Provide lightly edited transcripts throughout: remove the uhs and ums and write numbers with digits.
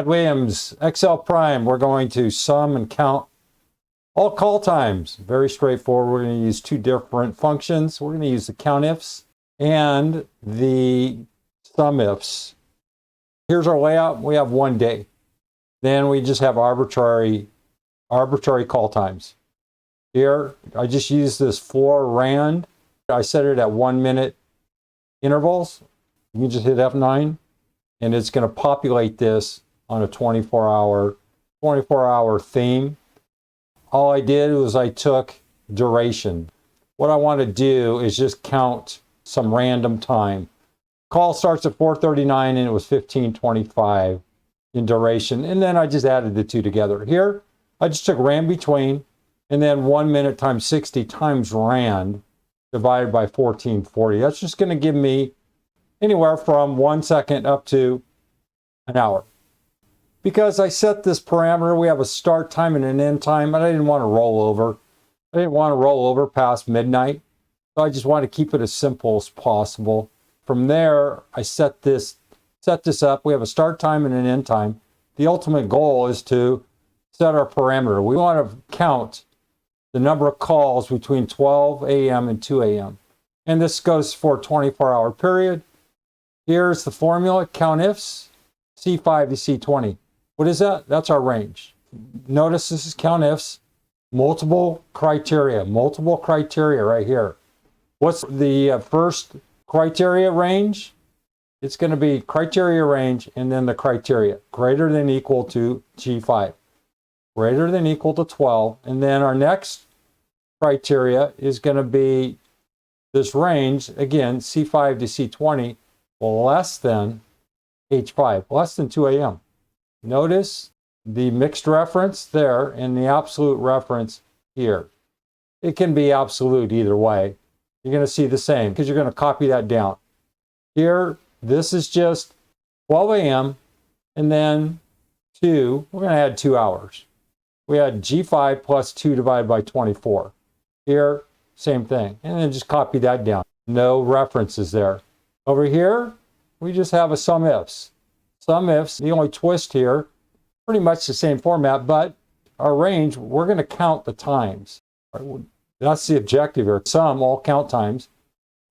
Williams, Excel Prime, we're going to sum and count all call times. Very straightforward. We're going to use two different functions. We're going to use the COUNTIFS and the SUMIFS. Here's our layout. We have 1 day. Then we just have arbitrary call times. Here, I just use this for rand. I set it at 1 minute intervals. You can just hit F9 and it's going to populate this on a 24-hour theme. All I did was I took duration. What I want to do is just count some random time. Call starts at 4:39 and it was 15:25 in duration. And then I just added the two together. Here, I just took rand between and then 1 minute times 60 times rand divided by 1440. That's just going to give me anywhere from 1 second up to an hour. Because I set this parameter, we have a start time and an end time, and I didn't want to roll over. I didn't want to roll over past midnight. So I just want to keep it as simple as possible. From there, I set this up. We have a start time and an end time. The ultimate goal is to set our parameter. We want to count the number of calls between 12 a.m. and 2 a.m. And this goes for a 24-hour period. Here's the formula, COUNTIFS, C5 to C20. What is that? That's our range. Notice this is COUNTIFS, multiple criteria right here. What's the first criteria range? It's going to be criteria range and then the criteria, greater than equal to G5, greater than equal to 12. And then our next criteria is going to be this range, again, C5 to C20, less than H5, less than 2 a.m. Notice the mixed reference there and the absolute reference here. It can be absolute either way. You're going to see the same because you're going to copy that down. Here, this is just 12 a.m. and then 2. We're going to add 2 hours. We had G5 plus 2 divided by 24. Here, same thing. And then just copy that down. No references there. Over here, we just have a SUMIFS. SUMIFS, the only twist here, pretty much the same format, but our range, we're going to count the times. That's the objective here. Sum, all count times.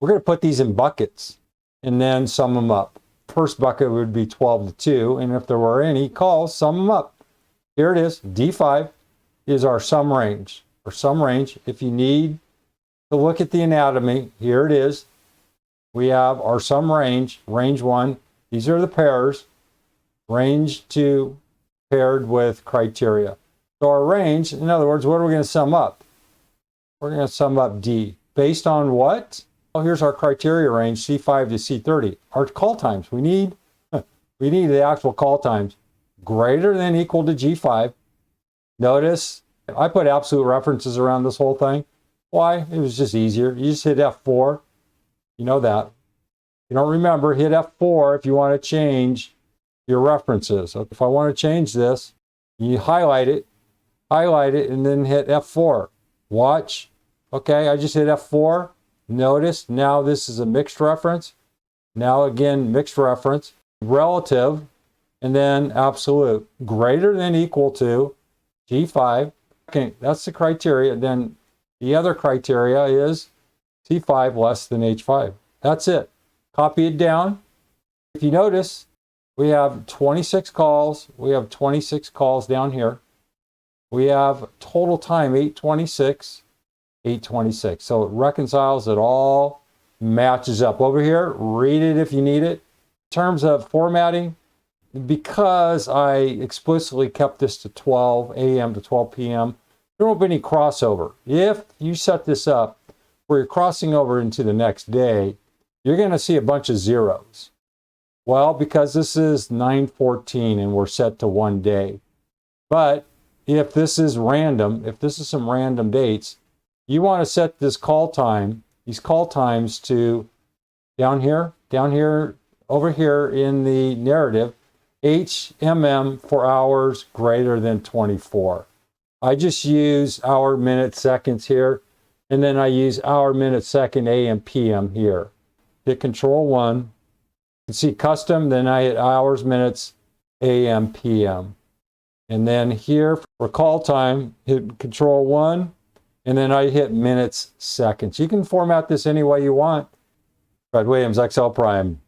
We're going to put these in buckets and then sum them up. First bucket would be 12 to 2, and if there were any calls, sum them up. Here it is. D5 is our sum range. Our sum range, if you need to look at the anatomy, here it is. We have our sum range, range 1. These are the pairs. Range 2 paired with criteria. So our range, in other words, what are we going to sum up? We're going to sum up D. Based on what? Well, here's our criteria range, C5 to C30. Our call times, we need the actual call times greater than equal to G5. Notice I put absolute references around this whole thing. Why? It was just easier. You just hit F4. You know that. You don't remember, hit F4 if you want to change your references. So if I want to change this, you highlight it, and then hit F4. Watch. Okay, I just hit F4. Notice now this is a mixed reference. Now again, mixed reference, relative, and then absolute. Greater than equal to G5. Okay, that's the criteria. Then the other criteria is C5 less than H5. That's it. Copy it down. If you notice, we have 26 calls. We have 26 calls down here. We have total time 8:26, 8:26. So it reconciles, it all matches up. Over here, read it if you need it. In terms of formatting, because I explicitly kept this to 12 a.m. to 12 p.m., there won't be any crossover. If you set this up where you're crossing over into the next day, you're going to see a bunch of zeros. Well, because this is 9/14 and we're set to 1 day. But if this is random, if this is some random dates, you want to set this call time, these call times to down here, over here in the narrative, HMM for hours greater than 24. I just use hour, minute, seconds here, and then I use hour, minute, second, AM, PM here. Hit Control 1. You can see custom, then I hit hours, minutes, AM, PM. And then here for call time, hit Control 1, and then I hit minutes, seconds. You can format this any way you want. Fred Williams, XL Prime.